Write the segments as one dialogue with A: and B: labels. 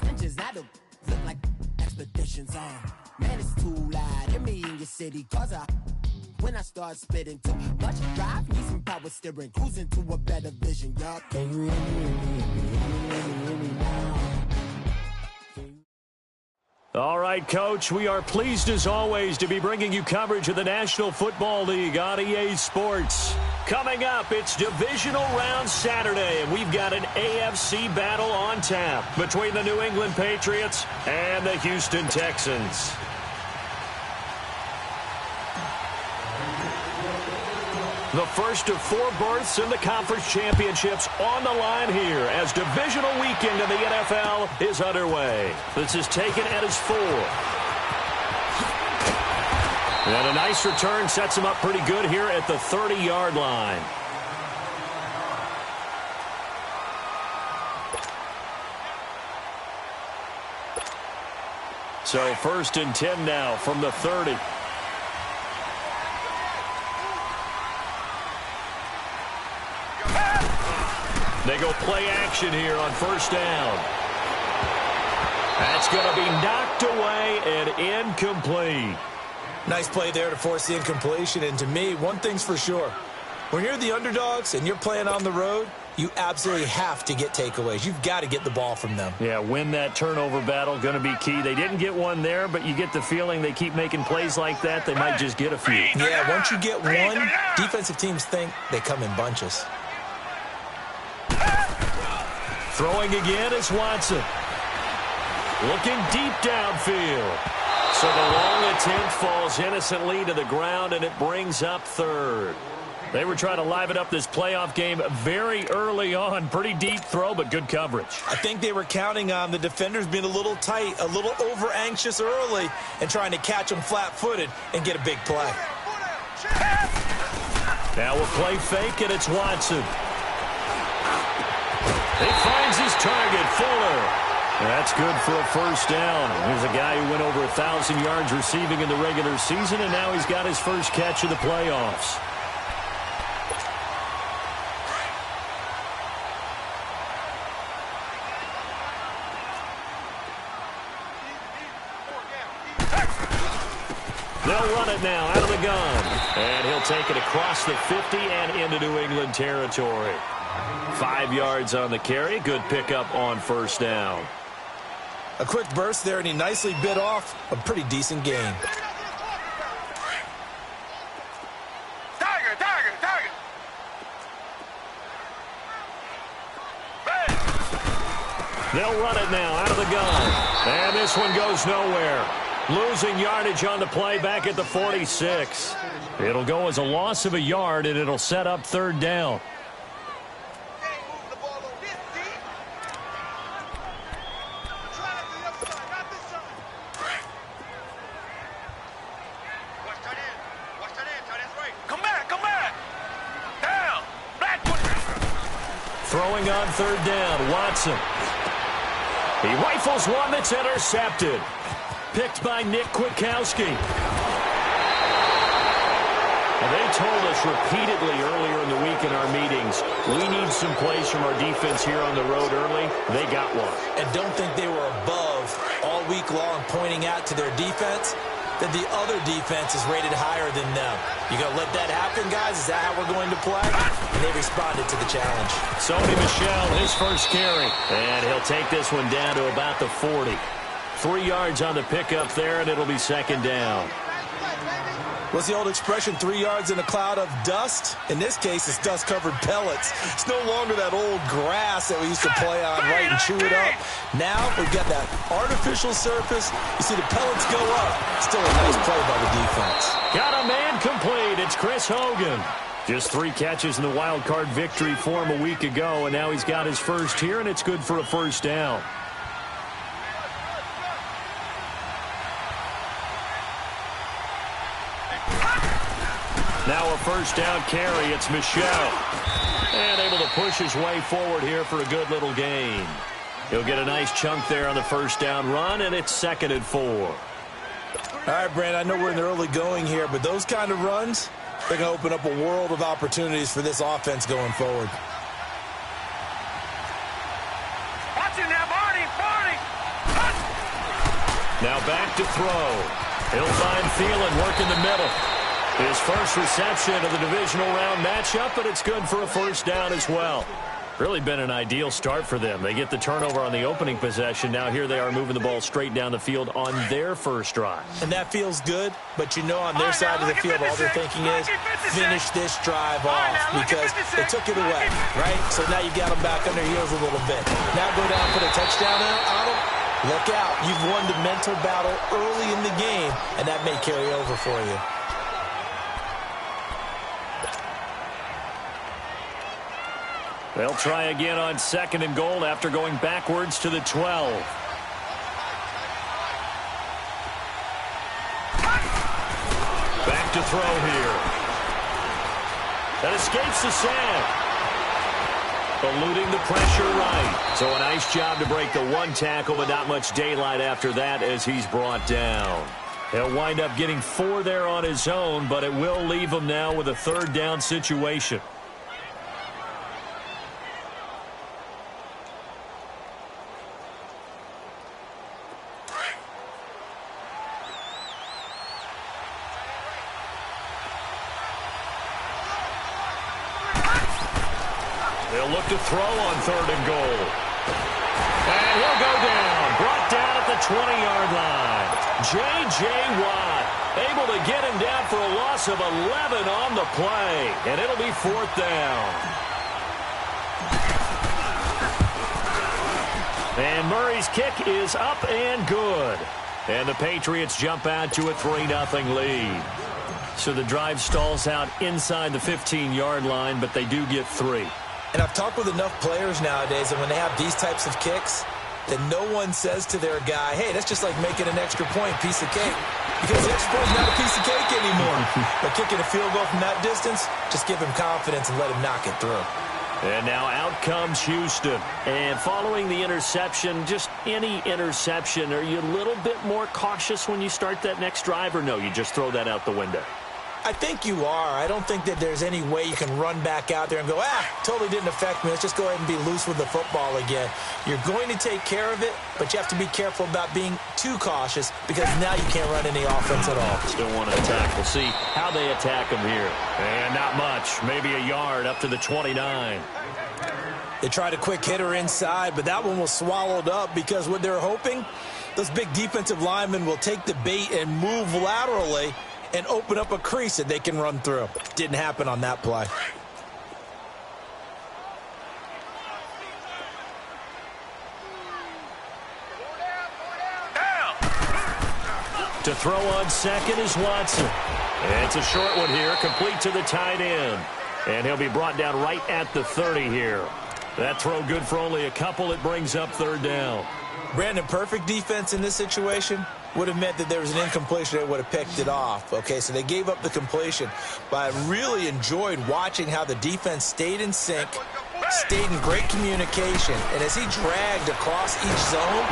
A: extensions. I don't look like expeditions on. Man, it's too loud. Hear me in your city, cause when I start spitting too much drive, need some power steering, cruising to a better vision, y'all. Can you hear me now?
B: All right, Coach, we are pleased as always to be bringing you coverage of the National Football League on EA Sports. Coming up, it's Divisional Round Saturday, and we've got an AFC battle on tap between the New England Patriots and the Houston Texans. The first of 4 berths in the conference championships on the line here as divisional weekend in the NFL is underway. This is taken at his 4. And a nice return sets him up pretty good here at the 30-yard line. So 1st and 10 now from the 30. They go play action here on 1st down. That's going to be knocked away and incomplete.
C: Nice play there to force the incompletion. And to me, one thing's for sure. When you're the underdogs and you're playing on the road, you absolutely have to get takeaways. You've got to get the ball from them.
B: Yeah, win that turnover battle, going to be key. They didn't get one there, but you get the feeling they keep making plays like that, they might just get a few.
C: Yeah, once you get one, defensive teams think they come in bunches.
B: Throwing again is Watson. Looking deep downfield. So the long attempt falls innocently to the ground, and it brings up 3rd. They were trying to liven up this playoff game very early on. Pretty deep throw, but good coverage.
C: I think they were counting on the defenders being a little tight, a little over-anxious early, and trying to catch them flat-footed and get a big play.
B: Now we'll play fake, and it's Watson. He finds his target, Fuller. That's good for a 1st down. Here's a guy who went over 1,000 yards receiving in the regular season, and now he's got his first catch of the playoffs. They'll run it now out of the gun. And he'll take it across the 50 and into New England territory. 5 yards on the carry. Good pickup on 1st down.
C: A quick burst there, and he nicely bit off a pretty decent gain.
B: They'll run it now out of the gun. And this one goes nowhere. Losing yardage on the play back at the 46. It'll go as a loss of a yard, and it'll set up 3rd down. Throwing on 3rd down, Watson. He rifles one that's intercepted. Picked by Nick Kwiatkowski. And they told us repeatedly earlier in the week in our meetings, we need some plays from our defense here on the road early. They got one.
C: And don't think they were above all week long pointing out to their defense that the other defense is rated higher than them. You going to let that happen, guys? Is that how we're going to play? And they responded to the challenge.
B: Sony Michel, his first carry. And he'll take this one down to about the 40. 3 yards on the pickup there, and it'll be 2nd down.
C: What's the old expression, 3 yards in a cloud of dust? In this case, it's dust-covered pellets. It's no longer that old grass that we used to play on, right, and chew it up. Now we've got that artificial surface. You see the pellets go up. Still a nice play by the defense.
B: Got a man complete. It's Chris Hogan. Just 3 catches in the wild card victory for him a week ago, and now he's got his first here, and it's good for a 1st down. Now a 1st down carry. It's Michel. And able to push his way forward here for a good little gain. He'll get a nice chunk there on the 1st down run, and it's 2nd and 4.
C: All right, Brand, I know we're in the early going here, but those kind of runs, they're going to open up a world of opportunities for this offense going forward.
D: Watch it now, Barney!
B: Now back to throw. He'll find Thielen working the middle. His first reception of the divisional round matchup, but it's good for a first down as well. Really been an ideal start for them. They get the turnover on the opening possession. Now here they are moving the ball straight down the field on their first drive.
C: And that feels good, but you know on their side of the field all they're thinking is finish this drive off because they took it away, right? So now you got them back on their heels a little bit. Now go down, put a touchdown on them. Look out. You've won the mental battle early in the game, and that may carry over for you.
B: They'll try again on 2nd and goal after going backwards to the 12. Back to throw here. That escapes the sack. Eluding the pressure right. So a nice job to break the one tackle, but not much daylight after that as he's brought down. He'll wind up getting 4 there on his own, but it will leave him now with a 3rd down situation. They'll look to throw on 3rd and goal. And he'll go down. Brought down at the 20-yard line. J.J. Watt able to get him down for a loss of 11 on the play. And it'll be 4th down. And Murray's kick is up and good. And the Patriots jump out to a 3-0 lead. So the drive stalls out inside the 15-yard line, but they do get 3.
C: And I've talked with enough players nowadays that when they have these types of kicks, that no one says to their guy, hey, that's just like making an extra point, piece of cake. Because the extra point's not a piece of cake anymore. But kicking a field goal from that distance, just give him confidence and let him knock it through.
B: And now out comes Houston. And following the interception, just any interception, are you a little bit more cautious when you start that next drive, or no, you just throw that out the window?
C: I think you are. I don't think that there's any way you can run back out there and go, totally didn't affect me. Let's just go ahead and be loose with the football again. You're going to take care of it, but you have to be careful about being too cautious because now you can't run any offense at all.
B: Still want to attack. We'll see how they attack him here. And not much. Maybe a yard up to the 29.
C: They tried a quick hitter inside, but that one was swallowed up because what they're hoping, those big defensive linemen will take the bait and move laterally and open up a crease that they can run through. Didn't happen on that play.
B: To throw on 2nd is Watson. It's a short one here, complete to the tight end. And he'll be brought down right at the 30 here. That throw good for only a couple. It brings up 3rd down.
C: Brandon, perfect defense in this situation would have meant that there was an incompletion. They would have picked it off. Okay, so they gave up the completion. But I really enjoyed watching how the defense stayed in sync, stayed in great communication. And as he dragged across each zone,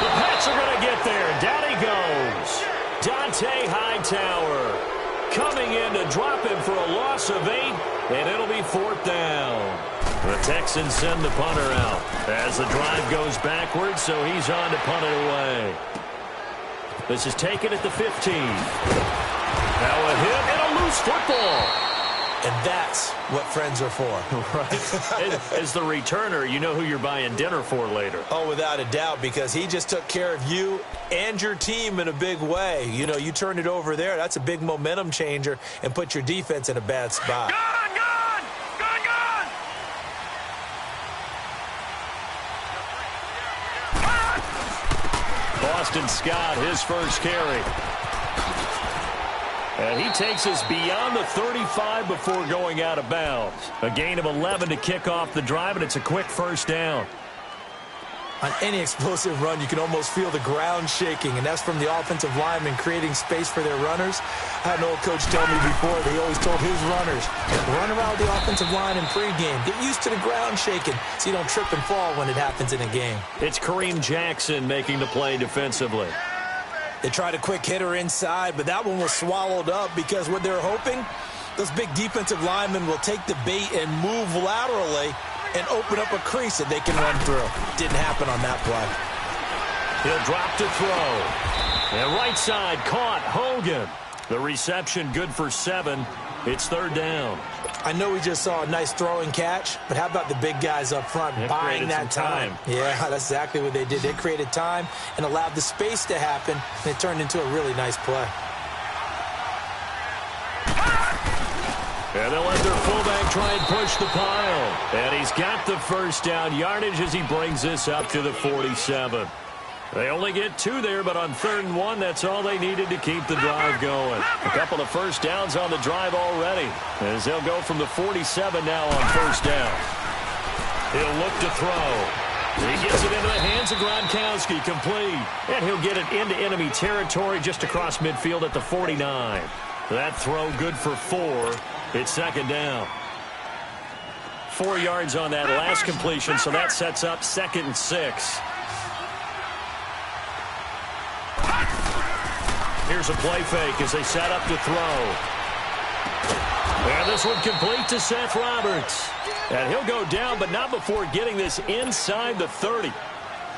B: the Pats are going to get there. Down he goes. Dante Hightower coming in to drop him for a loss of 8, and it'll be 4th down. The Texans send the punter out as the drive goes backwards, so he's on to punt it away. This is taken at the 15. Now a hit and a loose football.
C: And that's what friends are for.
B: Right. As the returner, you know who you're buying dinner for later.
C: Oh, without a doubt, because he just took care of you and your team in a big way. You know, you turned it over there. That's a big momentum changer and put your defense in a bad spot.
B: Boston Scott, his first carry. And he takes us beyond the 35 before going out of bounds. A gain of 11 to kick off the drive, and it's a quick first down.
C: On any explosive run, you can almost feel the ground shaking, and that's from the offensive linemen creating space for their runners. I had an old coach tell me before, they always told his runners, run around the offensive line in pregame. Get used to the ground shaking so you don't trip and fall when it happens in a game.
B: It's Kareem Jackson making the play defensively.
C: They tried a quick hitter inside, but that one was swallowed up because what they're hoping, those big defensive linemen will take the bait and move laterally and open up a crease that they can run through. Didn't happen on that play.
B: He'll drop to throw. And right side caught. Hogan. The reception good for 7. It's 3rd down.
C: I know we just saw a nice throwing catch, but how about the big guys up front buying that time? Yeah, that's exactly what they did. They created time and allowed the space to happen, and it turned into a really nice play.
B: And they'll let their fullback try and push the pile. And he's got the first down yardage as he brings this up to the 47. They only get 2 there, but on 3rd and 1, that's all they needed to keep the drive going. A couple of first downs on the drive already, as they'll go from the 47 now on 1st down. He'll look to throw. He gets it into the hands of Gronkowski, complete. And he'll get it into enemy territory just across midfield at the 49. That throw good for 4. It's 2nd down. 4 yards on that last completion, so that sets up 2nd and 6. Here's a play fake as they set up to throw. And this one complete to Seth Roberts. And he'll go down, but not before getting this inside the 30.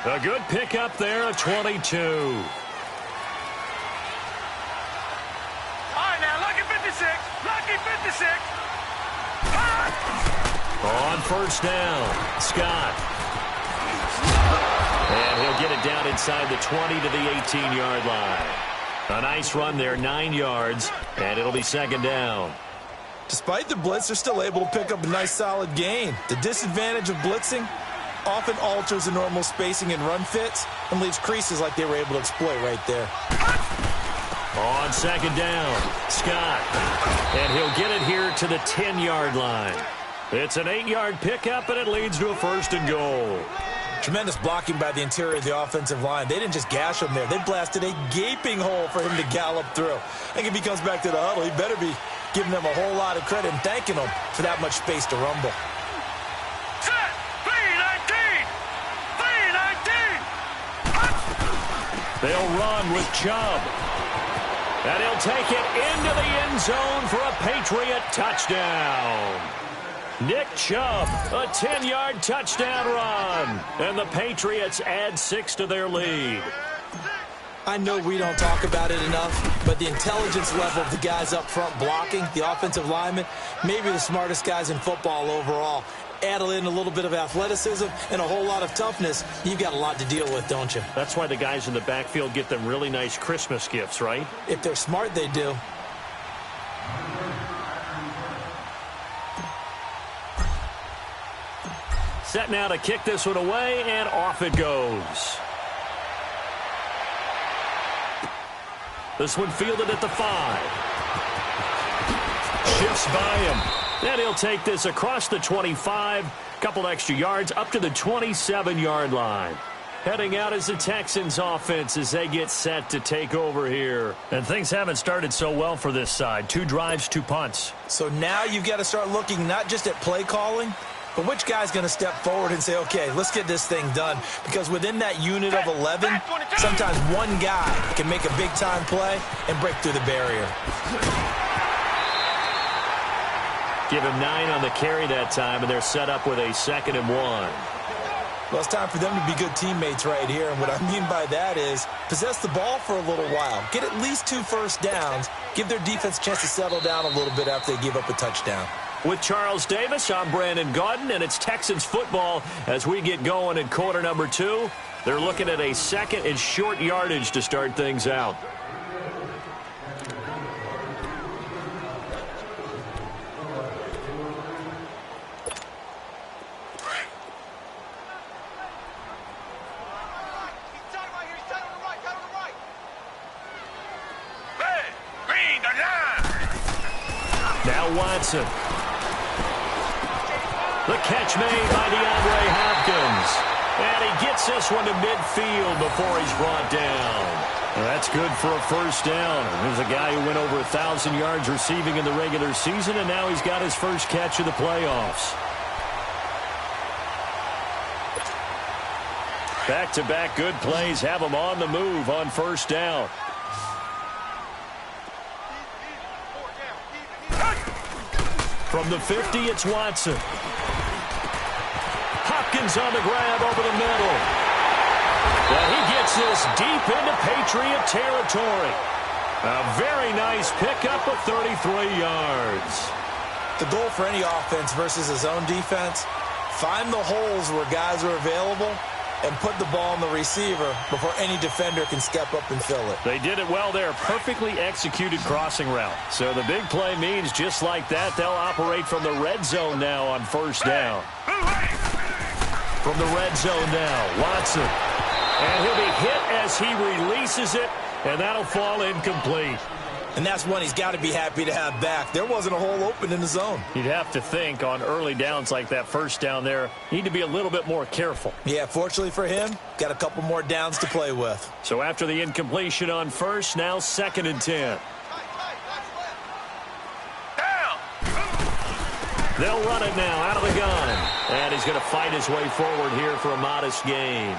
B: A good pickup there, a 22.
D: All right, now, lucky 56. Lucky 56.
B: On 1st down, Scott. And he'll get it down inside the 20 to the 18-yard line. A nice run there, 9 yards, and it'll be 2nd down.
C: Despite the blitz, they're still able to pick up a nice solid gain. The disadvantage of blitzing often alters the normal spacing and run fits and leaves creases like they were able to exploit right there.
B: On 2nd down, Scott. And he'll get it here to the 10-yard line. It's an 8-yard pickup, and it leads to a 1st and goal.
C: Tremendous blocking by the interior of the offensive line. They didn't just gash him there. They blasted a gaping hole for him to gallop through. I think if he comes back to the huddle, he better be giving them a whole lot of credit and thanking them for that much space to rumble.
D: Set. 3-19. 3-19.
B: They'll run with Chubb. And he'll take it into the end zone for a Patriot touchdown. Nick Chubb, a 10-yard touchdown run. And the Patriots add 6 to their lead.
C: I know we don't talk about it enough, but the intelligence level of the guys up front blocking, the offensive linemen, maybe the smartest guys in football overall. Add in a little bit of athleticism and a whole lot of toughness, you've got a lot to deal with, don't you?
B: That's why the guys in the backfield get them really nice Christmas gifts, right?
C: If they're smart, they do.
B: Set now to kick this one away, and off it goes. This one fielded at the 5. Shifts by him. Then he'll take this across the 25. Couple extra yards up to the 27-yard line. Heading out as the Texans offense as they get set to take over here. And things haven't started so well for this side. 2 drives, 2 punts.
C: So now you've got to start looking not just at play calling, but which guy's going to step forward and say, okay, let's get this thing done. Because within that unit of 11, sometimes one guy can make a big-time play and break through the barrier.
B: Give him 9 on the carry that time, and they're set up with a 2nd and 1.
C: Well, it's time for them to be good teammates right here. And what I mean by that is possess the ball for a little while. Get at least 2 first downs. Give their defense a chance to settle down a little bit after they give up a touchdown.
B: With Charles Davis, I'm Brandon Gaudin, and it's Texans football as we get going in quarter number 2. They're looking at a 2nd and short yardage to start things out. Now Watson. The catch made by DeAndre Hopkins. And he gets this one to midfield before he's brought down. Well, that's good for a first down. There's a guy who went over 1,000 yards receiving in the regular season, and now he's got his first catch of the playoffs. Back-to-back good plays have him on the move on first down. From the 50, it's Watson. Hopkins on the grab over the middle. And he gets this deep deep into Patriot territory. A very nice pickup of 33 yards.
C: The goal for any offense versus his own defense, find the holes where guys are available and put the ball on the receiver before any defender can step up and fill it.
B: They did it well there. Perfectly executed crossing route. So the big play means just like that, they'll operate from the red zone now on first down. From the red zone now, Watson. And he'll be hit as he releases it, and that'll fall incomplete.
C: And that's one he's got to be happy to have back. There wasn't a hole open in the zone.
B: You'd have to think on early downs like that first down there, need to be a little bit more careful.
C: Yeah, fortunately for him, got a couple more downs to play with.
B: So after the incompletion on first, now 2nd and 10. They'll run it now out of the gun. And he's going to fight his way forward here for a modest gain.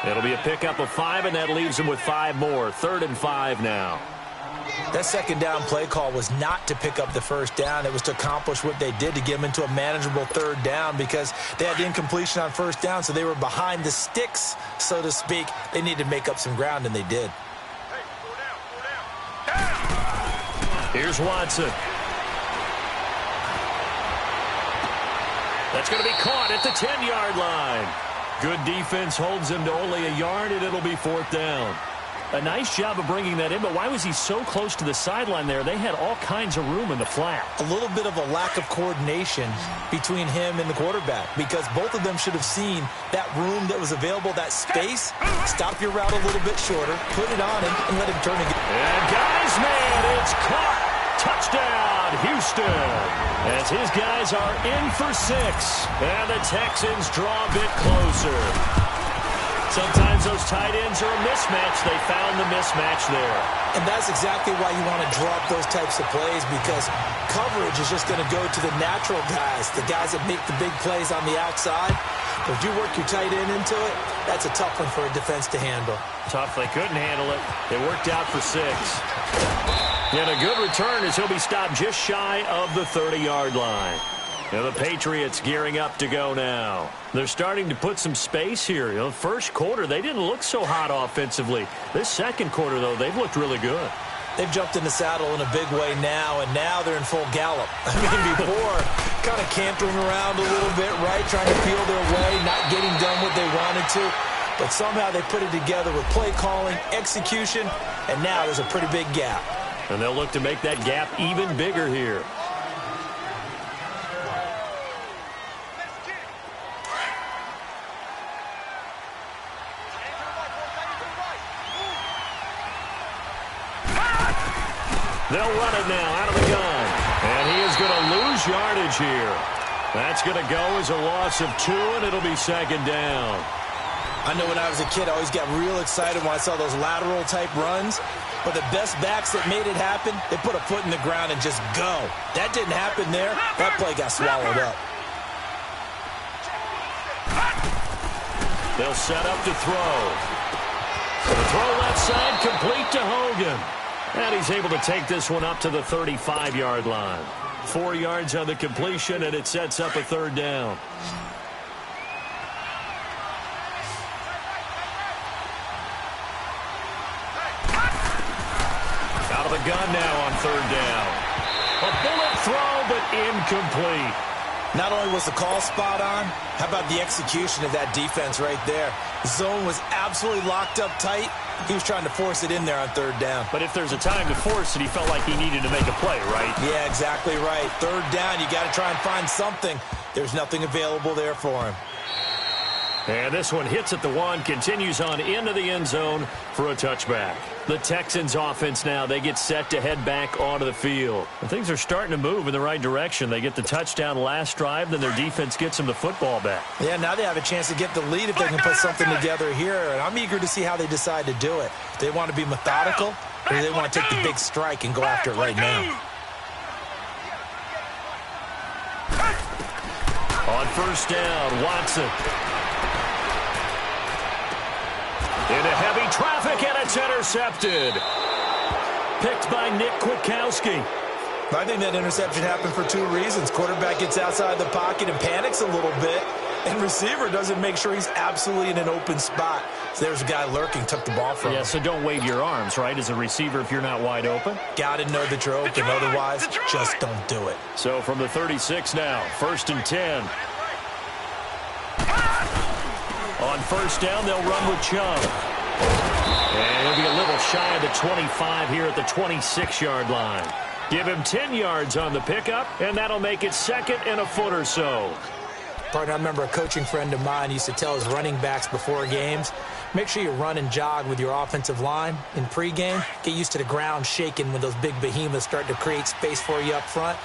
B: It'll be a pickup of 5, and that leaves him with 5 more. 3rd and 5 now.
C: That second down play call was not to pick up the first down. It was to accomplish what they did to get them into a manageable 3rd down because they had the incompletion on first down, so they were behind the sticks, so to speak. They needed to make up some ground, and they did.
B: Here's Watson. That's going to be caught at the 10-yard line. Good defense holds him to only a yard, and it'll be 4th down. A nice job of bringing that in, but why was he so close to the sideline there? They had all kinds of room in the flat.
C: A little bit of a lack of coordination between him and the quarterback because both of them should have seen that room that was available, that space. Stop your route a little bit shorter, put it on him, and let him turn again.
B: And guys, man, it's caught. Touchdown, Houston. As his guys are in for 6. And the Texans draw a bit closer. Sometimes those tight ends are a mismatch. They found the mismatch there.
C: And that's exactly why you want to draw up those types of plays because coverage is just going to go to the natural guys, the guys that make the big plays on the outside. But if you work your tight end into it, that's a tough one for a defense to handle.
B: Tough. They couldn't handle it. It worked out for 6. And a good return as he'll be stopped just shy of the 30-yard line. Now the Patriots gearing up to go now. They're starting to put some space here. You know, first quarter, they didn't look so hot offensively. This second quarter, though, they've looked really good.
C: They've jumped in the saddle in a big way now, and now they're in full gallop. I mean, before, kind of cantering around a little bit, right, trying to feel their way, not getting done what they wanted to. But somehow they put it together with play calling, execution, and now there's a pretty big gap.
B: And they'll look to make that gap even bigger here. They'll run it now out of the gun. And he is going to lose yardage here. That's going to go as a loss of 2, and it'll be 2nd down.
C: I know when I was a kid, I always got real excited when I saw those lateral-type runs. But the best backs that made it happen, they put a foot in the ground and just go. That didn't happen there. That play got swallowed up.
B: They'll set up to throw. The throw left side, complete to Hogan. And he's able to take this one up to the 35-yard line. 4 yards on the completion, and it sets up a 3rd down. Out of the gun now on 3rd down. A bullet throw, but incomplete.
C: Not only was the call spot on, how about the execution of that defense right there? The zone was absolutely locked up tight. He was trying to force it in there on 3rd down.
B: But if there's a time to force it, he felt like he needed to make a play, right?
C: Yeah, exactly right. 3rd down, you got to try and find something. There's nothing available there for him.
B: And this one hits at the 1, continues on into the end zone for a touchback. The Texans offense now, they get set to head back onto the field. And things are starting to move in the right direction. They get the touchdown last drive, then their defense gets them the football back.
C: Yeah, now they have a chance to get the lead if they can put something together here. And I'm eager to see how they decide to do it. Do they want to be methodical, or do they want to take the big strike and go after it right now?
B: On first down, Watson. Into heavy traffic, and it's intercepted. Picked by Nick Kwiatkowski.
C: I think that interception happened for 2 reasons. Quarterback gets outside the pocket and panics a little bit, and receiver doesn't make sure he's absolutely in an open spot. So there's a guy lurking, took the ball from him.
B: Yeah, so don't wave your arms, right, as a receiver if you're not wide open.
C: Got to know that you're open. Otherwise, just don't do it.
B: So from the 36 now, 1st and 10. On 1st down, they'll run with Chubb. And he'll be a little shy of the 25 here at the 26-yard line. Give him 10 yards on the pickup, and that'll make it 2nd and a foot or so.
C: Partner, I remember a coaching friend of mine used to tell his running backs before games, make sure you run and jog with your offensive line in pregame. Get used to the ground shaking when those big behemoths start to create space for you up front.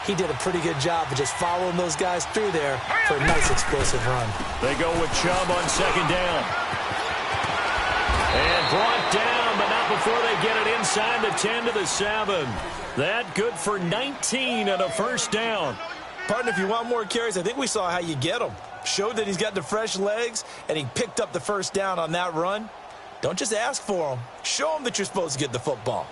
C: He did a pretty good job of just following those guys through there for a nice explosive run.
B: They go with Chubb on 2nd down. And brought down, but not before they get it inside the 10 to the 7. That good for 19 and a 1st down.
C: Partner, if you want more carries, I think we saw how you get them. Showed that he's got the fresh legs, and he picked up the 1st down on that run. Don't just ask for them. Show them that you're supposed to get the football.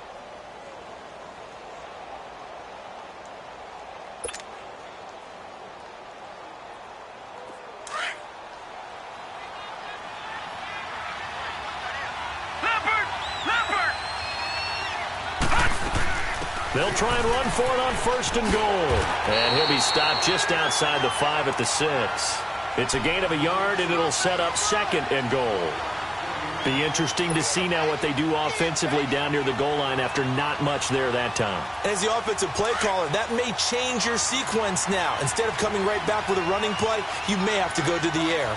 B: They'll try and run for it on 1st and goal. And he'll be stopped just outside the 5 at the 6. It's a gain of a yard, and it'll set up 2nd and goal. Be interesting to see now what they do offensively down near the goal line after not much there that time.
C: As the offensive play caller, that may change your sequence now. Instead of coming right back with a running play, you may have to go to the air.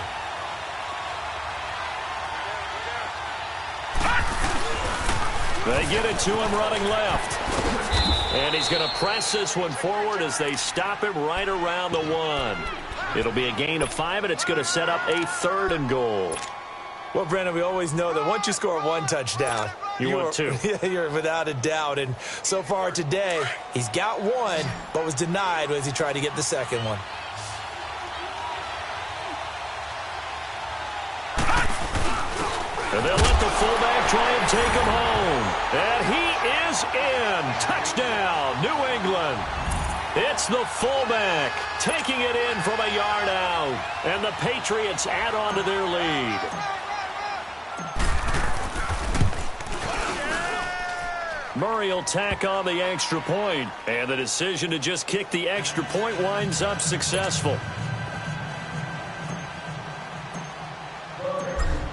B: They get it to him running left. And he's going to press this one forward as they stop him right around the 1. It'll be a gain of 5, and it's going to set up a 3rd and goal.
C: Well, Brandon, we always know that once you score 1 touchdown,
B: you want 2.
C: You're without a doubt. And so far today, he's got 1, but was denied as he tried to get the 2nd one.
B: And they'll let the fullback try and take him home. And he is in. Touchdown, New England. It's the fullback taking it in from a yard out. And the Patriots add on to their lead. Murray will tack on the extra point. And the decision to just kick the extra point winds up successful.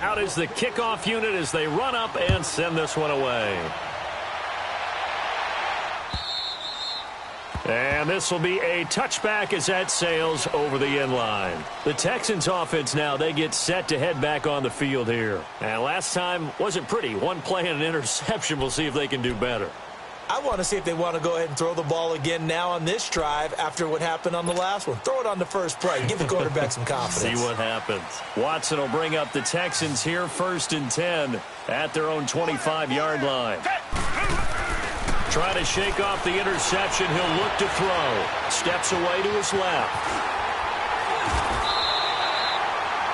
B: Out is the kickoff unit as they run up and send this one away. And this will be a touchback as that sails over the end line. The Texans offense now, they get set to head back on the field here. And last time wasn't pretty. One play and an interception. We'll see if they can do better.
C: I want to see if they want to go ahead and throw the ball again now on this drive after what happened on the last one. Throw it on the first play. Give the quarterback some confidence.
B: See what happens. Watson will bring up the Texans here 1st and 10 at their own 25-yard line. Trying to shake off the interception. He'll look to throw. Steps away to his left.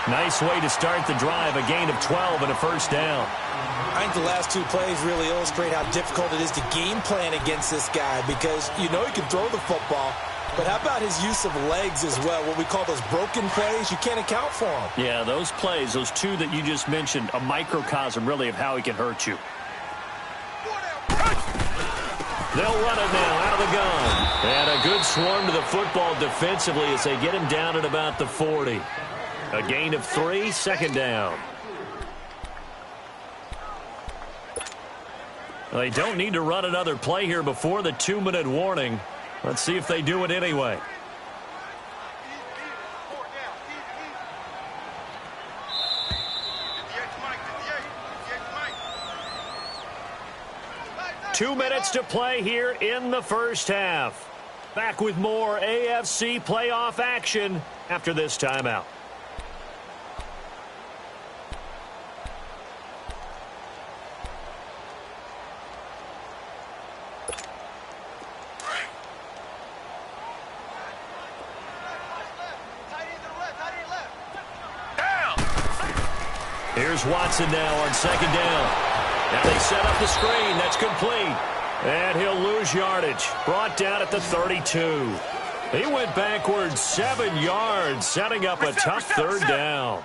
B: Nice way to start the drive. A gain of 12 and a 1st down.
C: I think the last 2 plays really illustrate how difficult it is to game plan against this guy because you know he can throw the football, but how about his use of legs as well? What we call those broken plays, you can't account for them.
B: Yeah, those plays, those 2 that you just mentioned, a microcosm really of how he can hurt you. They'll run it now out of the gun. And a good swarm to the football defensively as they get him down at about the 40. A gain of 3, 2nd down. They don't need to run another play here before the 2-minute warning. Let's see if they do it anyway. Two minutes to play here in the first half. Back with more AFC playoff action after this timeout. Here's Watson now on 2nd down. Now they set up the screen. That's complete. And he'll lose yardage. Brought down at the 32. He went backwards 7 yards, setting up a tough 3rd down.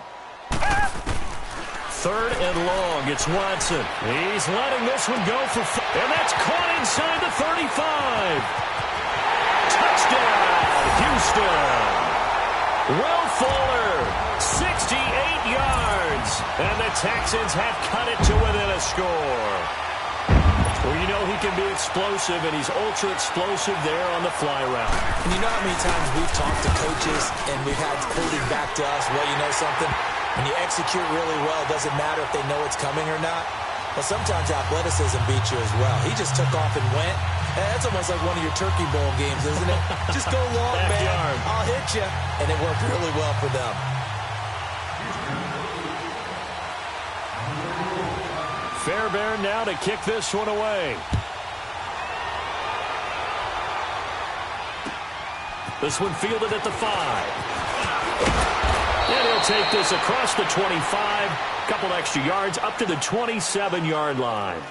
B: 3rd and long. It's Watson. He's letting this one go for and that's caught inside the 35. Touchdown, Houston. Will Fuller, 68 yards. And the Texans have cut it to within a score. Well, you know he can be explosive, and he's ultra-explosive there on the fly route.
C: And you know how many times we've talked to coaches and we've had quoted back to us, well, you know something? When you execute really well, it doesn't matter if they know it's coming or not. Well, sometimes athleticism beats you as well. He just took off and went. That's almost like one of your Turkey Bowl games, isn't it? Just go long, man. I'll hit you. And it worked really well for them.
B: Fairbairn now to kick this one away. This one fielded at the 5. And he'll take this across the 25. Couple extra yards up to the 27-yard line.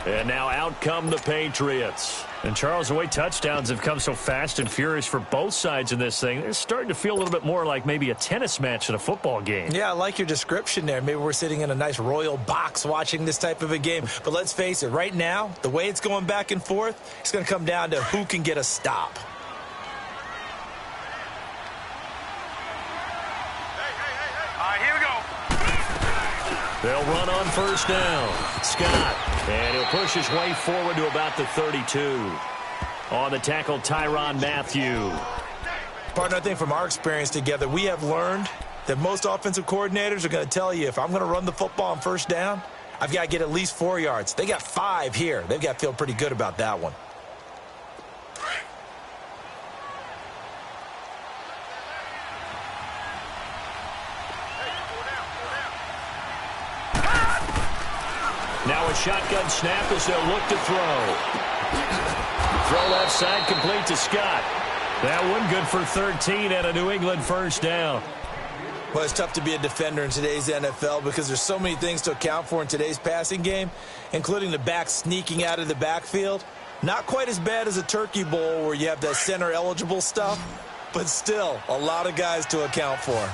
B: And now out come the Patriots. And Charles, the way touchdowns have come so fast and furious for both sides in this thing, it's starting to feel a little bit more like maybe a tennis match in a football game.
C: Yeah, I like your description there. Maybe we're sitting in a nice royal box watching this type of a game. But let's face it, right now, the way it's going back and forth, it's going to come down to who can get a stop.
D: Here we go.
B: They'll run on first down. Scott. And he'll push his way forward to about the 32. On the tackle, Tyrann Mathieu.
C: Partner, I think from our experience together, we have learned that most offensive coordinators are going to tell you, if I'm going to run the football on first down, I've got to get at least 4 yards. They got 5 here. They've got to feel pretty good about that one.
B: Now a shotgun snap as they'll look to throw. Throw left side complete to Scott. That one good for 13 and a New England first down.
C: Well, it's tough to be a defender in today's NFL because there's so many things to account for in today's passing game, including the back sneaking out of the backfield. Not quite as bad as a Turkey Bowl where you have that center-eligible stuff, but still a lot of guys to account for.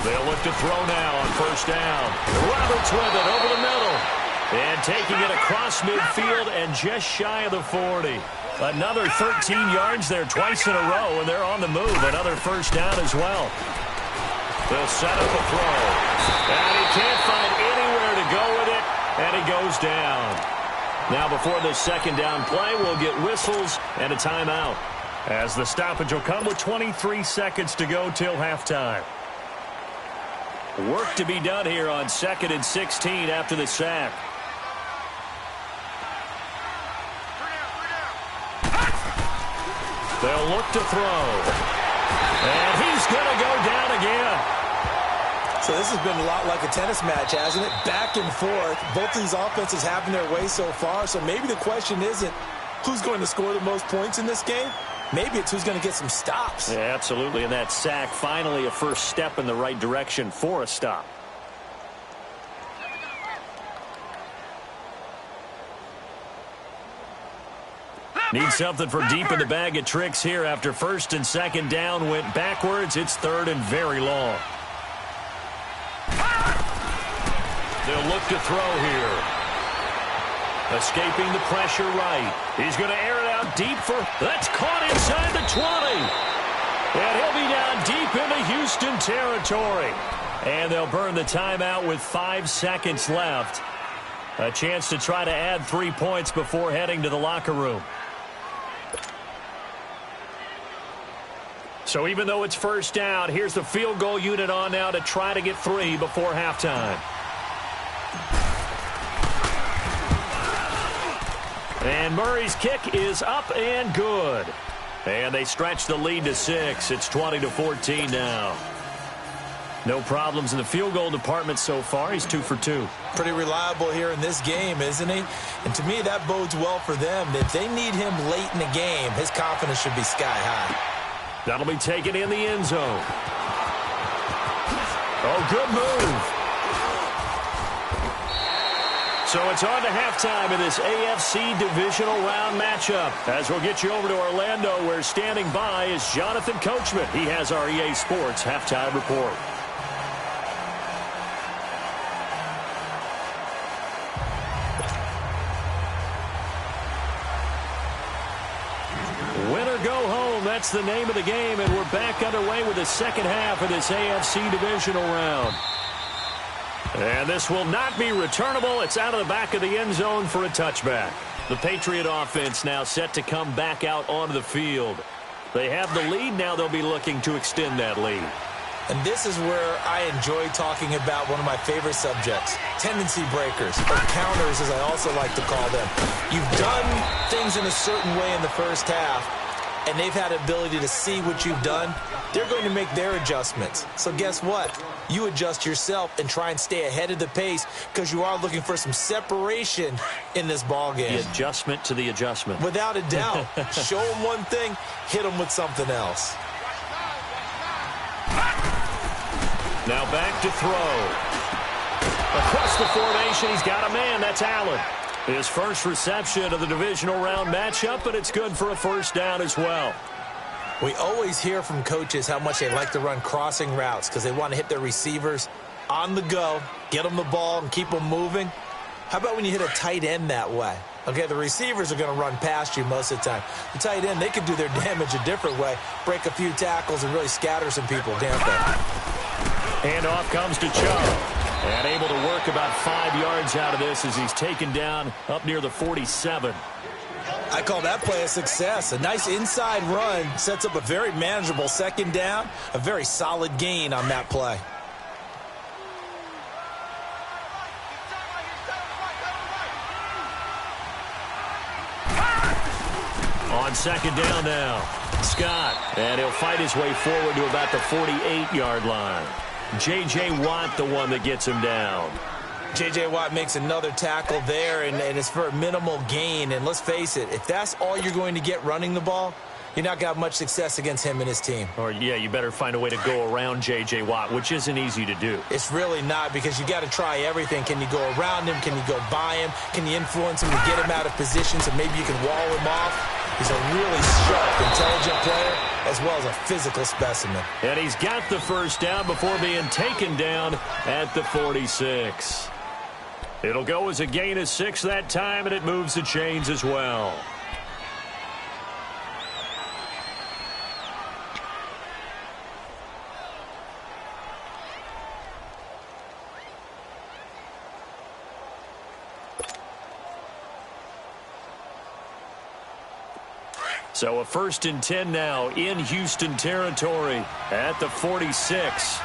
B: They'll look to throw now on first down. Roberts with it over the middle. And taking it across midfield and just shy of the 40. Another 13 yards there twice in a row, and they're on the move. Another first down as well. They'll set up a throw. And he can't find anywhere to go with it, and he goes down. Now before this second down play, we'll get whistles and a timeout, as the stoppage will come with 23 seconds to go till halftime. Work to be done here on 2nd and 16 after the sack. They'll look to throw. And he's going to go down again.
C: So this has been a lot like a tennis match, hasn't it? Back and forth. Both these offenses having their way so far. So maybe the question isn't who's going to score the most points in this game. Maybe it's who's going to get some stops.
B: Yeah, absolutely. And that sack, finally a first step in the right direction for a stop. Need something for deep in the bag of tricks here after first and second down went backwards. It's 3rd and very long. They'll look to throw here. Escaping the pressure right. He's going to air it out deep for... That's caught inside the 20. And he'll be down deep into Houston territory. And they'll burn the timeout with 5 seconds left. A chance to try to add 3 points before heading to the locker room. So even though it's first down, here's the field goal unit on now to try to get 3 before halftime. And Murray's kick is up and good. And they stretch the lead to 6. It's 20-14 now. No problems in the field goal department so far. He's 2 for 2.
C: Pretty reliable here in this game, isn't he? And to me, that bodes well for them. If they need him late in the game, his confidence should be sky high.
B: That'll be taken in the end zone. Oh, good move. So it's on to halftime in this AFC divisional round matchup. As we'll get you over to Orlando, where standing by is Jonathan Coachman. He has our EA Sports halftime report. Win or go home, that's the name of the game, and we're back underway with the second half of this AFC divisional round. And this will not be returnable. It's out of the back of the end zone for a touchback. The Patriot offense now set to come back out onto the field. They have the lead. Now they'll be looking to extend that lead.
C: And this is where I enjoy talking about one of my favorite subjects, tendency breakers, or counters as I also like to call them. You've done things in a certain way in the first half, and they've had the ability to see what you've done. They're going to make their adjustments. So guess what? You adjust yourself and try and stay ahead of the pace because you are looking for some separation in this ball game.
B: The adjustment to the adjustment.
C: Without a doubt. Show them one thing, hit them with something else.
B: Now back to throw. Across the formation, he's got a man. That's Allen. His first reception of the divisional round matchup, but it's good for a first down as well.
C: We always hear from coaches how much they like to run crossing routes because they want to hit their receivers on the go, get them the ball, and keep them moving. How about when you hit a tight end that way? Okay, the receivers are going to run past you most of the time. The tight end, they can do their damage a different way, break a few tackles, and really scatter some people, can't they?
B: Handoff comes to Chubb. And able to work about 5 yards out of this as he's taken down up near the 47.
C: I call that play a success. A nice inside run sets up a very manageable second down, a very solid gain on that play.
B: On second down now, Scott, and he'll fight his way forward to about the 48-yard line. J.J. Watt, the one that gets him down.
C: J.J. Watt makes another tackle there, and it's for a minimal gain. And let's face it, if that's all you're going to get running the ball, you're not going to have much success against him and his team.
B: Or, yeah, you better find a way to go around J.J. Watt, which isn't easy to do.
C: It's really not, because you got to try everything. Can you go around him? Can you go by him? Can you influence him to get him out of position so maybe you can wall him off? He's a really sharp, intelligent player, as well as a physical specimen.
B: And he's got the first down before being taken down at the 46. It'll go as a gain of 6 that time, and it moves the chains as well. So a 1st and 10 now in Houston territory at the 46.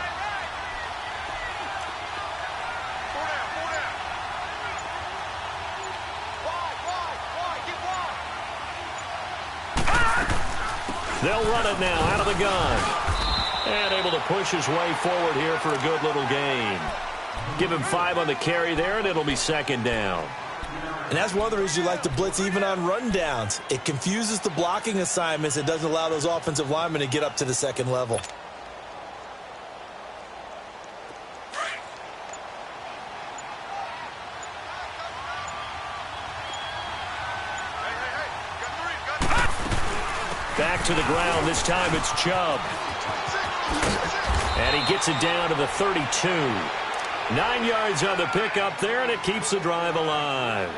B: They'll run it now out of the gun. And able to push his way forward here for a good little gain. Give him 5 on the carry there, and it'll be second down.
C: And that's one of the reasons you like to blitz even on rundowns. It confuses the blocking assignments. It doesn't allow those offensive linemen to get up to the second level.
B: Back to the ground. This time it's Chubb. And he gets it down to the 32. 9 yards on the pickup there, and it keeps the drive alive.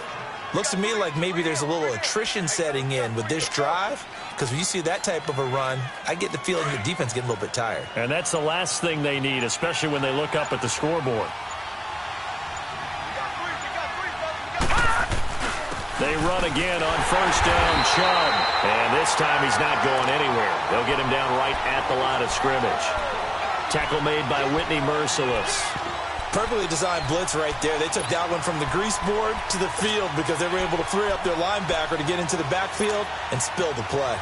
C: Looks to me like maybe there's a little attrition setting in with this drive, because when you see that type of a run, I get the feeling the defense getting a little bit tired.
B: And that's the last thing they need, especially when they look up at the scoreboard. They run again on first down, Chubb. And this time he's not going anywhere. They'll get him down right at the line of scrimmage. Tackle made by Whitney Merciless.
C: Perfectly designed blitz right there. They took that one from the grease board to the field because they were able to free up their linebacker to get into the backfield and spill the play.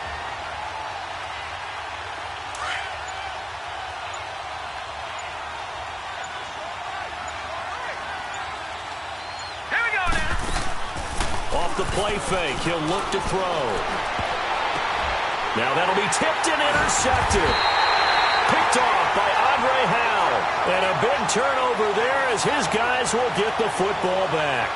D: Here we go now.
B: Off the play fake, he'll look to throw. Now that'll be tipped and intercepted. Picked off by Andre Howell. And a big turnover there as his guys will get the football back.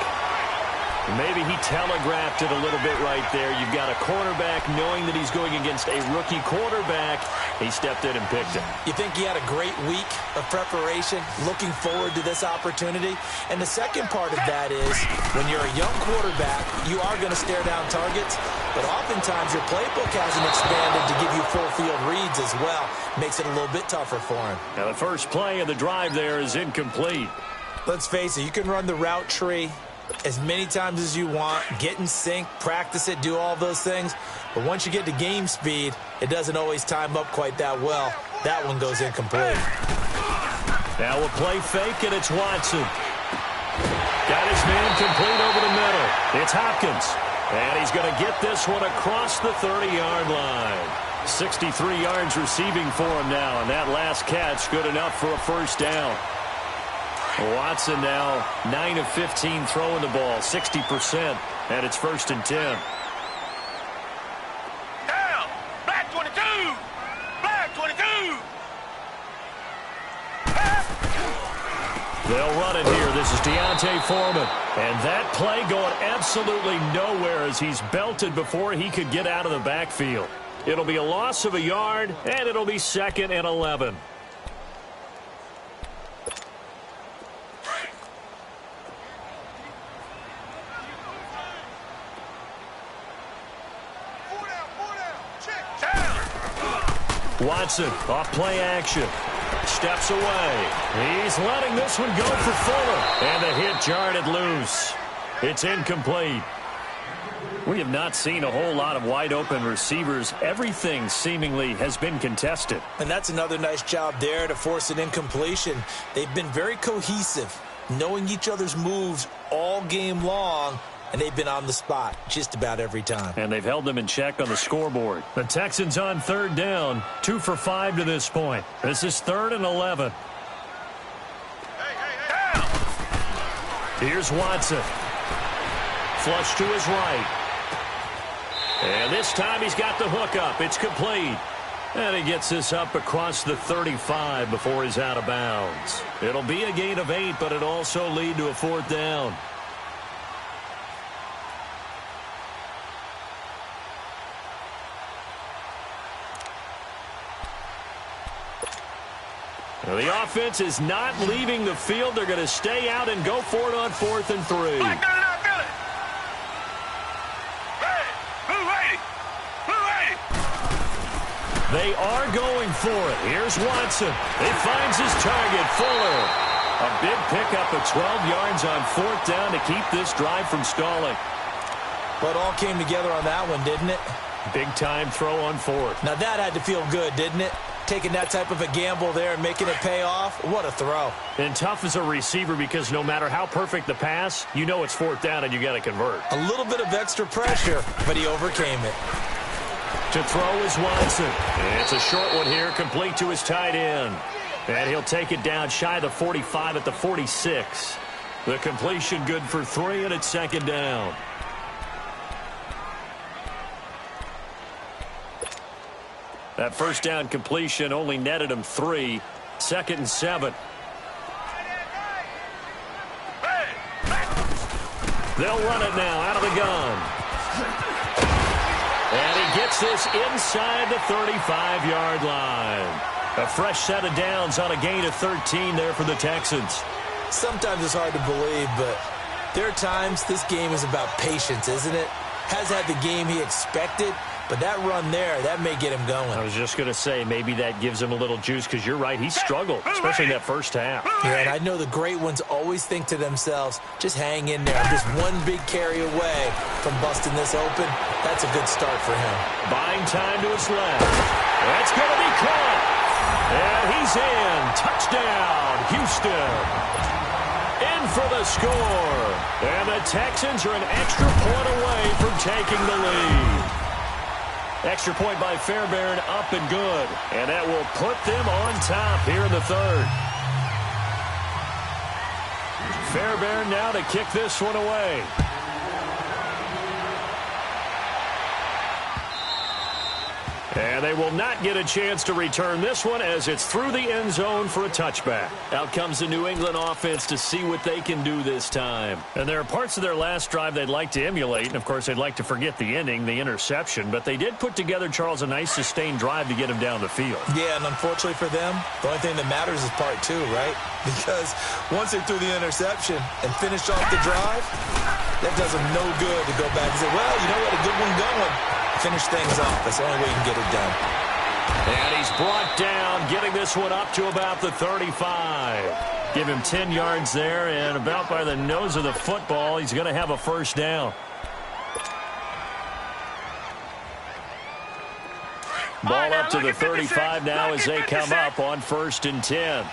B: Maybe he telegraphed it a little bit right there. You've got a quarterback knowing that he's going against a rookie quarterback. He stepped in and picked it.
C: You think he had a great week of preparation, looking forward to this opportunity? And the second part of that is, when you're a young quarterback, you are going to stare down targets, but oftentimes your playbook hasn't expanded to give you full field reads as well. Makes it a little bit tougher for him.
B: Now the first play of the drive there is incomplete.
C: Let's face it, you can run the route tree as many times as you want, get in sync, practice it, do all those things. But once you get to game speed, it doesn't always time up quite that well. That one goes incomplete.
B: Now we'll play fake, and it's Watson. Got his man complete over the middle. It's Hopkins. And he's going to get this one across the 30-yard line. 63 yards receiving for him now, and that last catch good enough for a first down. Watson now 9 of 15 throwing the ball, 60%, and it's 1st and 10.
D: Down! Black 22! Black 22!
B: They'll run it here. This is Deontay Foreman. And that play going absolutely nowhere as he's belted before he could get out of the backfield. It'll be a loss of a yard, and it'll be 2nd and 11. Watson, off play action. Steps away. He's letting this one go for Fuller. And the hit jarred it loose. It's incomplete. We have not seen a whole lot of wide open receivers. Everything seemingly has been contested.
C: And that's another nice job there to force an incompletion. They've been very cohesive, knowing each other's moves all game long. And they've been on the spot just about every time.
B: And they've held them in check on the scoreboard. The Texans on 3rd down, 2 for 5 to this point. This is 3rd and 11. Here's Watson. Flush to his right. And this time he's got the hook up. It's complete. And he gets this up across the 35 before he's out of bounds. It'll be a gain of 8, but it'll also lead to a 4th down. Now the offense is not leaving the field. They're going to stay out and go for it on 4th and 3. They are going for it. Here's Watson. He finds his target, Fuller. A big pickup of 12 yards on 4th down to keep this drive from stalling.
C: But all came together on that one, didn't it?
B: Big time throw on 4th.
C: Now that had to feel good, didn't it? Taking that type of a gamble there and making it pay off. What a throw.
B: And tough as a receiver because no matter how perfect the pass, you know it's 4th down and you got to convert.
C: A little bit of extra pressure, but he overcame it.
B: To throw is Watson. And it's a short one here, complete to his tight end. And he'll take it down shy of the 45 at the 46. The completion good for 3, and it's 2nd down. That first down completion only netted him 3. 2nd and 7. They'll run it now out of the gun. And he gets this inside the 35-yard line. A fresh set of downs on a gain of 13 there for the Texans.
C: Sometimes it's hard to believe, but there are times this game is about patience, isn't it? Has had the game he expected, but that run there, that may get him going.
B: I was just going to say, maybe that gives him a little juice because you're right, he struggled, especially in that first half.
C: Yeah, and I know the great ones always think to themselves, just hang in there. I'm just one big carry away from busting this open. That's a good start for him.
B: Buying time to his left. That's going to be caught. And he's in. Touchdown, Houston. In for the score. And the Texans are an extra point away from taking the lead. Extra point by Fairbairn, up and good. And that will put them on top here in the 3rd. Fairbairn now to kick this one away. And they will not get a chance to return this one as it's through the end zone for a touchback. Out comes the New England offense to see what they can do this time. And there are parts of their last drive they'd like to emulate. And, of course, they'd like to forget the ending, the interception. But they did put together, Charles, a nice sustained drive to get him down the field.
C: Yeah, and unfortunately for them, the only thing that matters is part two, right? Because once they threw the interception and finished off the drive, that does them no good to go back and say, well, you know what, a good one going. Finish things off. That's the only way you can get it done.
B: And he's brought down, getting this one up to about the 35. Give him 10 yards there, and about by the nose of the football, he's going to have a first down. Ball up to the 35 now as they come up on 1st and 10.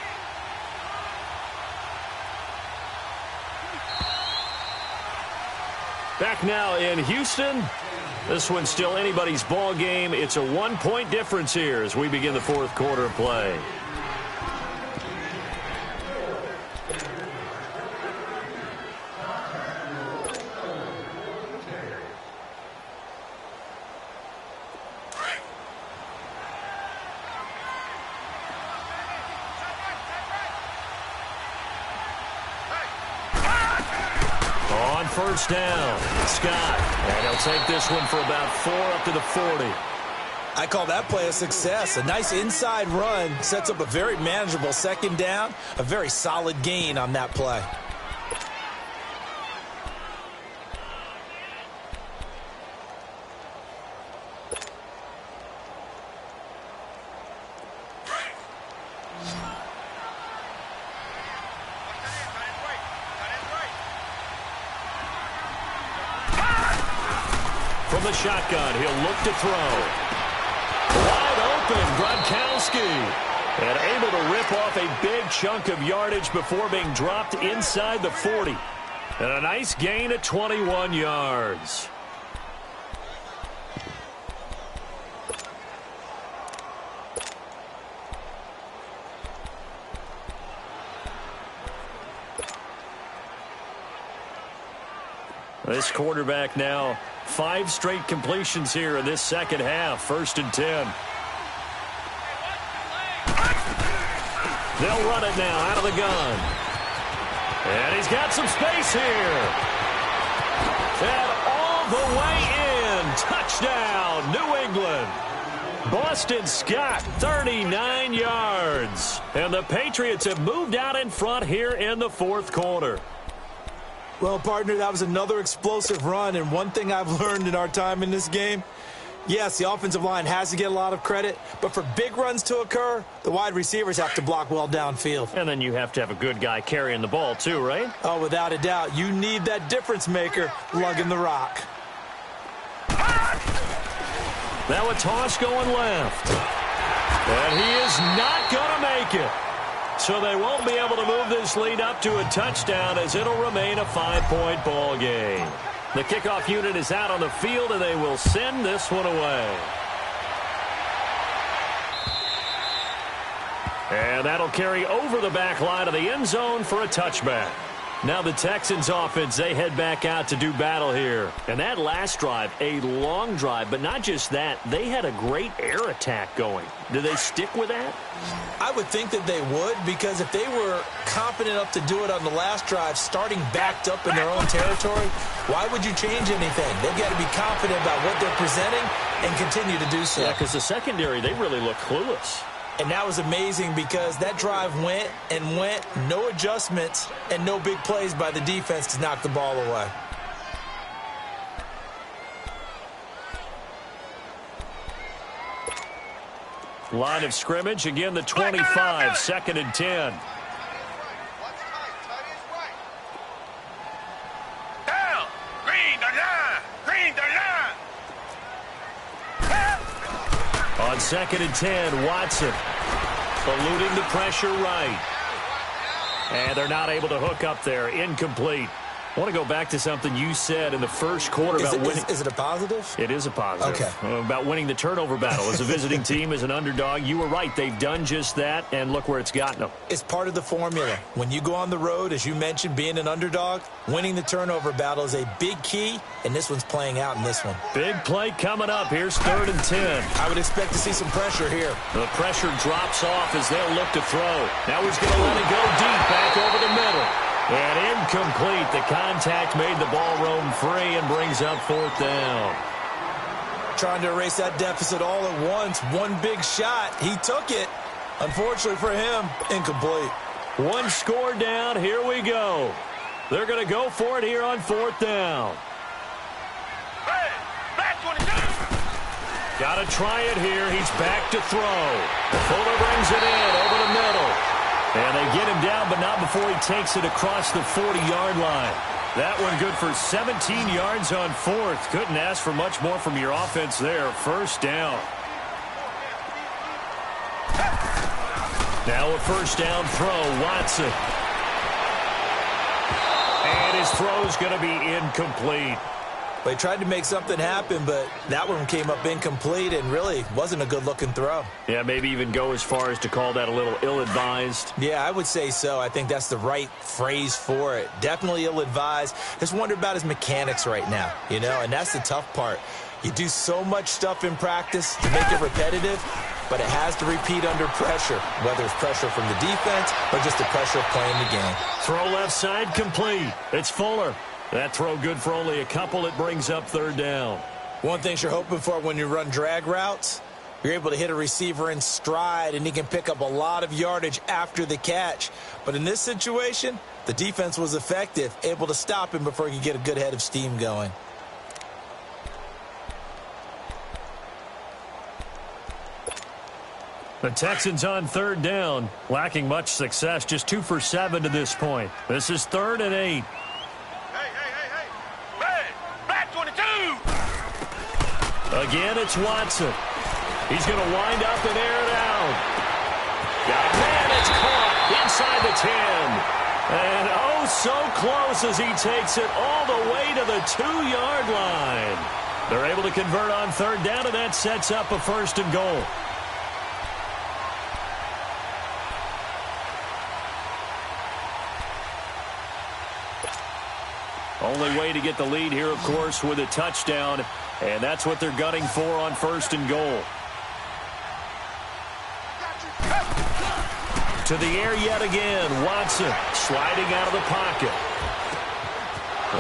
B: Back now in Houston. This one's still anybody's ball game. It's a 1-point difference here as we begin the 4th quarter of play. On 1st down, Scott. And he'll take this one for about 4 up to the 40.
C: I call that play a success. A nice inside run sets up a very manageable 2nd down. A very solid gain on that play.
B: From the shotgun, he'll look to throw. Wide open, Gronkowski. And able to rip off a big chunk of yardage before being dropped inside the 40. And a nice gain of 21 yards. This quarterback now 5 straight completions here in this 2nd half. 1st and 10. They'll run it now out of the gun. And he's got some space here. And all the way in. Touchdown, New England. Boston Scott, 39 yards. And the Patriots have moved out in front here in the 4th quarter.
C: Well, partner, that was another explosive run, and one thing I've learned in our time in this game, yes, the offensive line has to get a lot of credit, but for big runs to occur, the wide receivers have to block well downfield.
B: And then you have to have a good guy carrying the ball too, right?
C: Oh, without a doubt. You need that difference maker lugging the rock.
B: Now a toss going left. And he is not going to make it. So they won't be able to move this lead up to a touchdown as it'll remain a 5-point ball game. The kickoff unit is out on the field, and they will send this one away. And that'll carry over the back line of the end zone for a touchback. Now the Texans offense, they head back out to do battle here. And that last drive, a long drive, but not just that, they had a great air attack going. Do they stick with that?
C: I would think that they would, because if they were confident enough to do it on the last drive, starting backed up in their own territory, why would you change anything? They've got to be confident about what they're presenting and continue to do so.
B: Yeah, because the secondary, they really look clueless.
C: And that was amazing because that drive went and went, no adjustments, and no big plays by the defense to knock the ball away.
B: Line of scrimmage, again the 25, 2nd and 10.
D: Down! Green the line! Green the line!
B: On 2nd and 10, Watson eluding the pressure right. And they're not able to hook up there. Incomplete. I want to go back to something you said in the first quarter about winning.
C: Is it a positive?
B: It is a positive.
C: Okay.
B: About winning the turnover battle. As a visiting team, as an underdog, you were right. They've done just that, and look where it's gotten them.
C: It's part of the formula. When you go on the road, as you mentioned, being an underdog, winning the turnover battle is a big key, and this one's playing out in this one.
B: Big play coming up. Here's 3rd and 10.
C: I would expect to see some pressure here.
B: The pressure drops off as they'll look to throw. Now he's going to let it go deep back over the middle. And incomplete. The contact made the ball roam free and brings up 4th down.
C: Trying to erase that deficit all at once. One big shot. He took it. Unfortunately for him, incomplete.
B: One score down. Here we go. They're going to go for it here on 4th down.
D: Hey, back 22.
B: Got to try it here. He's back to throw. Fuller brings it in over the middle. And they get him down, but not before he takes it across the 40-yard line. That one good for 17 yards on 4th. Couldn't ask for much more from your offense there. 1st down. Now a 1st down throw, Watson. And his throw's going to be incomplete.
C: They tried to make something happen, but that one came up incomplete and really wasn't a good-looking throw.
B: Yeah, maybe even go as far as to call that a little ill-advised.
C: Yeah, I would say so. I think that's the right phrase for it. Definitely ill-advised. Just wonder about his mechanics right now, and that's the tough part. You do so much stuff in practice to make it repetitive, but it has to repeat under pressure, whether it's pressure from the defense or just the pressure of playing the game.
B: Throw left side complete. It's Fuller. That throw good for only a couple. It brings up 3rd down.
C: One thing you're hoping for when you run drag routes, you're able to hit a receiver in stride, and he can pick up a lot of yardage after the catch. But in this situation, the defense was effective, able to stop him before he could get a good head of steam going.
B: The Texans on 3rd down, lacking much success, just 2 for 7 to this point. This is 3rd and 8.
D: Hey, back 22.
B: Again, it's Watson. He's going to wind up and air it out. Got a man, it's caught inside the 10. And oh, so close as he takes it all the way to the 2-yard line. They're able to convert on 3rd down, and that sets up a 1st and goal. Only way to get the lead here, of course, with a touchdown. And that's what they're gunning for on 1st and goal. To the air yet again. Watson sliding out of the pocket.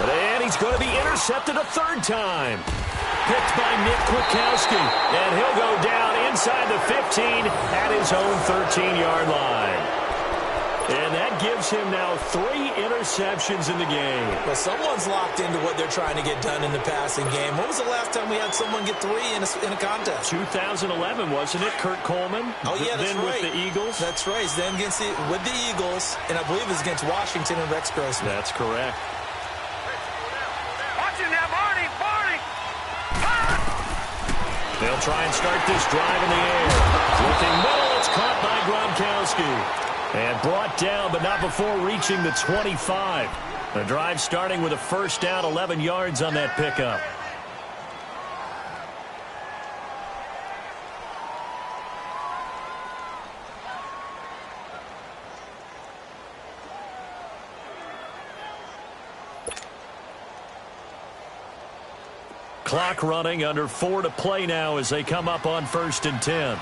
B: And he's going to be intercepted a 3rd time. Picked by Nick Kwiatkowski. And he'll go down inside the 15 at his own 13-yard line. And that gives him now 3 interceptions in the game.
C: Well, someone's locked into what they're trying to get done in the passing game. When was the last time we had someone get 3 in a contest?
B: 2011, wasn't it? Kurt Coleman.
C: Oh, yeah, that's
B: then
C: right.
B: With the Eagles.
C: That's right. Then with the Eagles, and I believe it's against Washington and Rex Grossman.
B: That's correct.
D: Watch it now, Barney.
B: They'll try and start this drive in the air. Looking middle, it's caught by Gronkowski. And brought down, but not before reaching the 25. The drive starting with a 1st down, 11 yards on that pickup. Clock running, under 4 to play now as they come up on 1st and 10.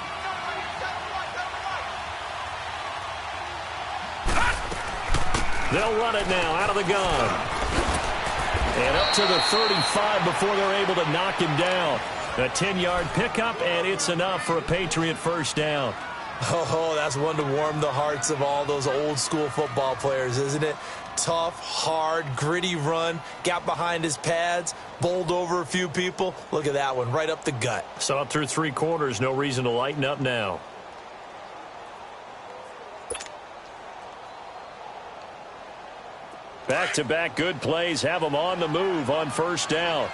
B: They'll run it now out of the gun. And up to the 35 before they're able to knock him down. A 10-yard pickup, and it's enough for a Patriot 1st down.
C: Oh, that's one to warm the hearts of all those old-school football players, isn't it? Tough, hard, gritty run. Got behind his pads, bowled over a few people. Look at that one, right up the gut.
B: Saw it through 3 quarters. No reason to lighten up now. Back-to-back good plays have them on the move on 1st down.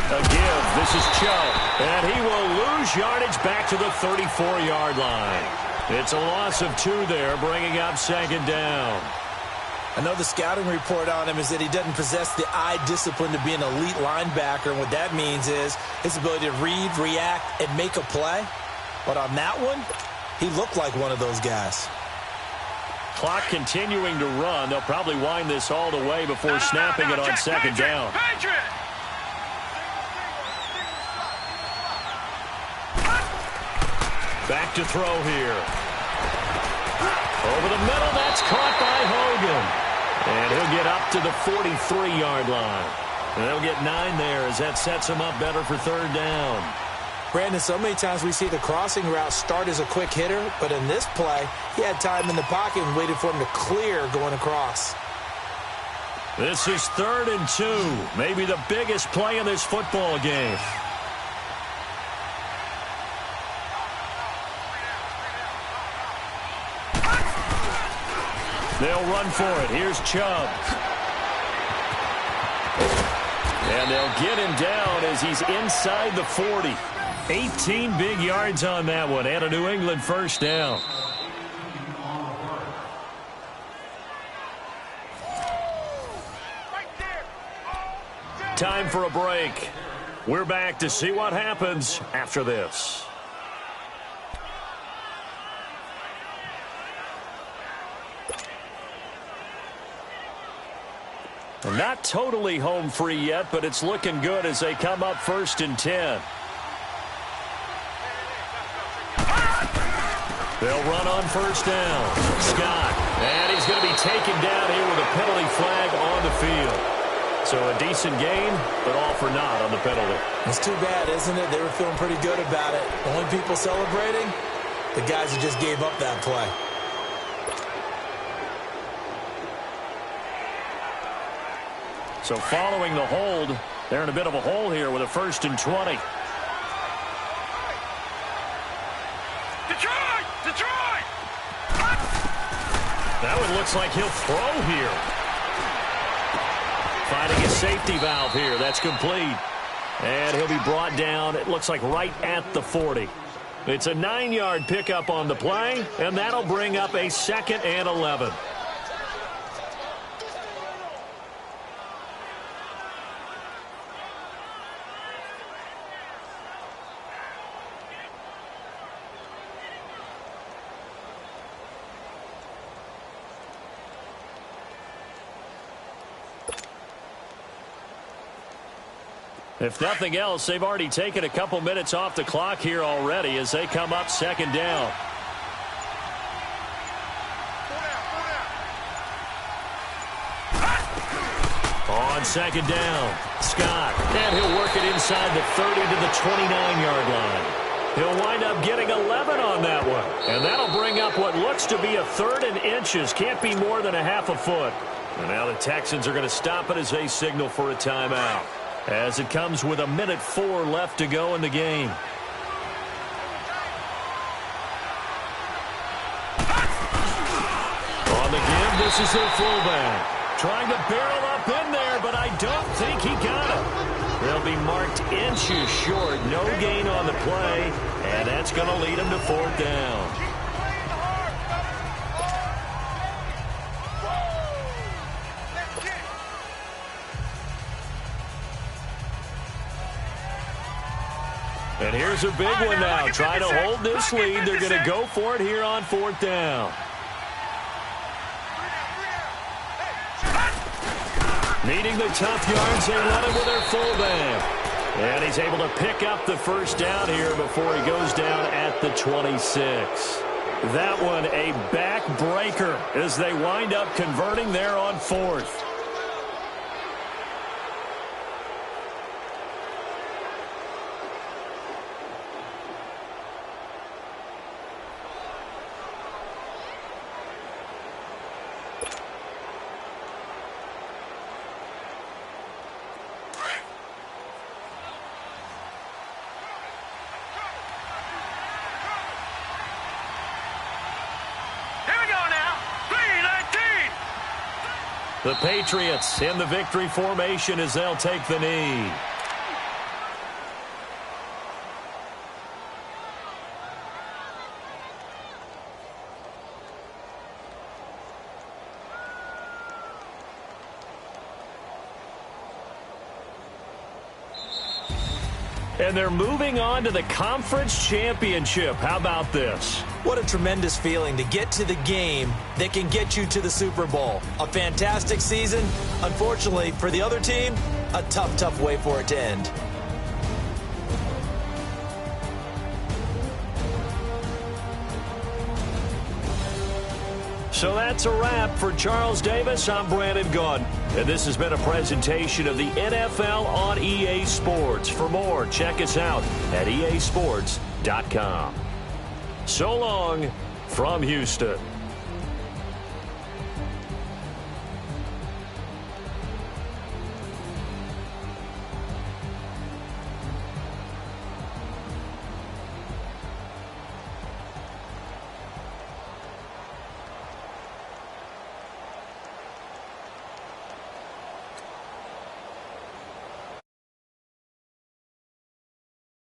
B: A give. This is Cho. And he will lose yardage back to the 34-yard line. It's a loss of 2 there, bringing up second down.
C: I know the scouting report on him is that he doesn't possess the eye discipline to be an elite linebacker. And what that means is his ability to read, react, and make a play. But on that one, he looked like one of those guys.
B: Clock continuing to run. They'll probably wind this all the way before snapping it on second down. Back to throw here. Over the middle, that's caught by Hogan. And he'll get up to the 43-yard line. And they'll get 9 there as that sets him up better for third down.
C: Brandon, so many times we see the crossing route start as a quick hitter, but in this play, he had time in the pocket and waited for him to clear going across.
B: This is 3rd and 2, maybe the biggest play in this football game. They'll run for it. Here's Chubb. And they'll get him down as he's inside the 40. 18 big yards on that one, and a New England first down. Time for a break. We're back to see what happens after this. Not totally home free yet, but it's looking good as they come up 1st and 10. They'll run on first down. Scott. And he's going to be taken down here with a penalty flag on the field. So a decent gain, but all for naught on the penalty.
C: It's too bad, isn't it? They were feeling pretty good about it. The only people celebrating, the guys who just gave up that play.
B: So following the hold, they're in a bit of a hole here with a 1st and 20.
D: Detroit!
B: That one looks like he'll throw here. Finding a safety valve here. That's complete. And he'll be brought down, it looks like right at the 40. It's a 9-yard pickup on the play, and that'll bring up a 2nd and 11. If nothing else, they've already taken a couple minutes off the clock here already as they come up 2nd down. On 2nd down, Scott. And he'll work it inside the 30 to the 29-yard line. He'll wind up getting 11 on that one. And that'll bring up what looks to be a 3rd and inches. Can't be more than a half a foot. And now the Texans are going to stop it as they signal for a timeout. As it comes with 1:04 left to go in the game. On the give, this is their fullback. Trying to barrel up in there, but I don't think he got it. They'll be marked inches short. No gain on the play, and that's going to lead them to 4th down. And here's a big one now. Trying to hold this lead. They're going to go for it here on 4th down. Needing the tough yards, they run it with their fullback. And he's able to pick up the first down here before he goes down at the 26. That one a backbreaker as they wind up converting there on 4th. The Patriots in the victory formation as they'll take the knee. And they're moving on to the conference championship. How about this?
C: What a tremendous feeling to get to the game that can get you to the Super Bowl. A fantastic season. Unfortunately, for the other team, a tough, tough way for it to end.
B: So that's a wrap. For Charles Davis, I'm Brandon Gaudin. And this has been a presentation of the NFL on EA Sports. For more, check us out at easports.com. So long from Houston.